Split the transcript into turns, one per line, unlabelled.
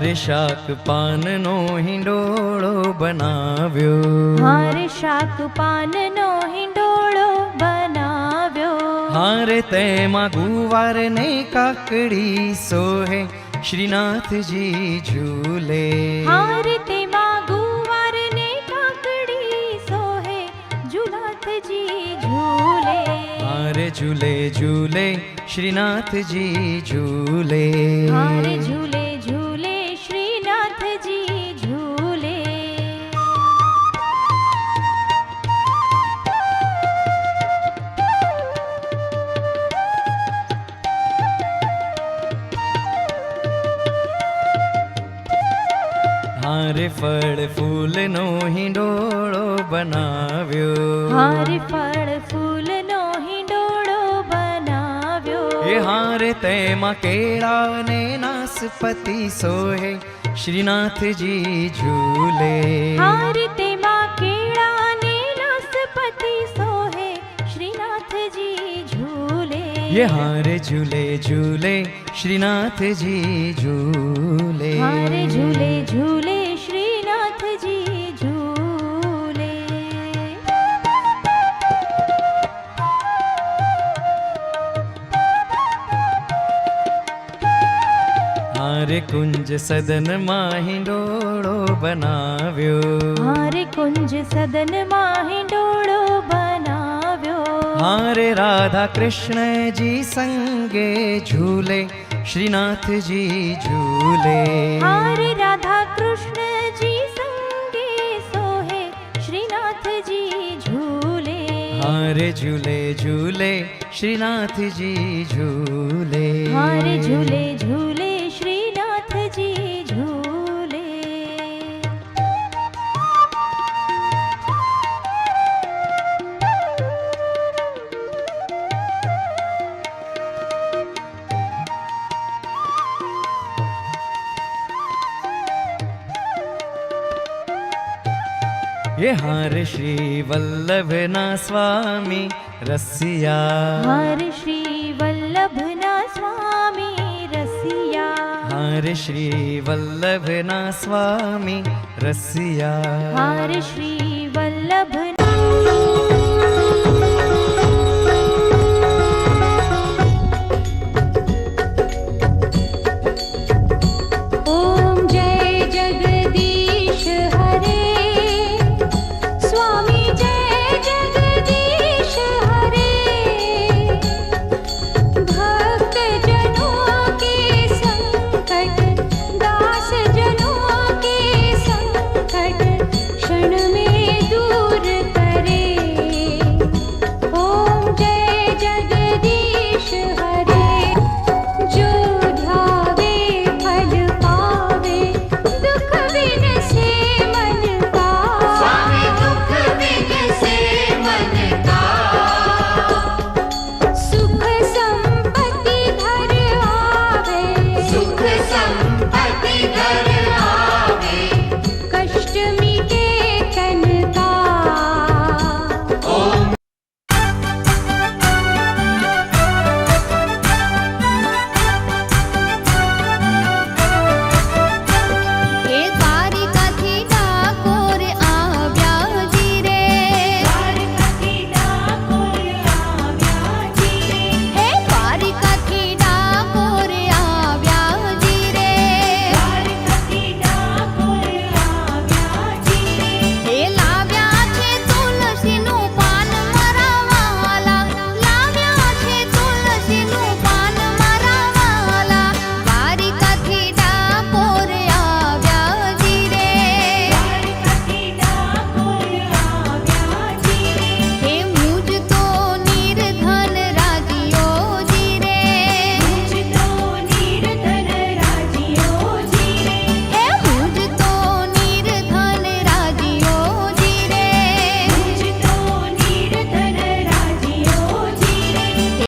हारे शाक पान नो हिंडोळो बनाव्यो,
हारे शाक पान नो हिंडोळो बनाव्यो।
हारे तेमा गुवार ने काकड़ी सोहे श्रीनाथजी झूले,
हारे तेमा गुवार ने काकड़ी सोहे झूलाथजी झूले।
हारे झूले झूले श्रीनाथजी झूले,
हारे झूले झूले श्रीनाथजी झूले।
हारे फल फूल नो हिंडोळो बनाव्यो,
हारे फल फूल नो हिंडोळो बनाव्यो।
ये हारे तेमा केळा ने नासपति सोहे श्रीनाथजी झूले,
हारे तेमा केळा ने नासपति सोहे श्रीनाथजी झूले।
ये हारे झूले झूले श्रीनाथजी झूले,
हारे झूले झूले श्रीनाथजी झूले।
हारे कुंज सदन मां हिंडोळो बनाव्यो,
हारे कुंज सदन मां हिंडोळो बनाव्यो।
हारे राधा कृष्ण जी संगे झूले श्रीनाथजी झूले,
हारे राधा कृष्ण जी संगे सोहे श्रीनाथजी झूले।
हारे झूले झूले श्रीनाथजी झूले,
हारे झूले झूले श्रीनाथजी झूले।
ये हारे श्री वल्लभना स्वामी रसिया,
हारे श्री वल्लभना स्वामी रसिया।
हारे श्री वल्लभना स्वामी रसिया,
हारे श्री वल्लभ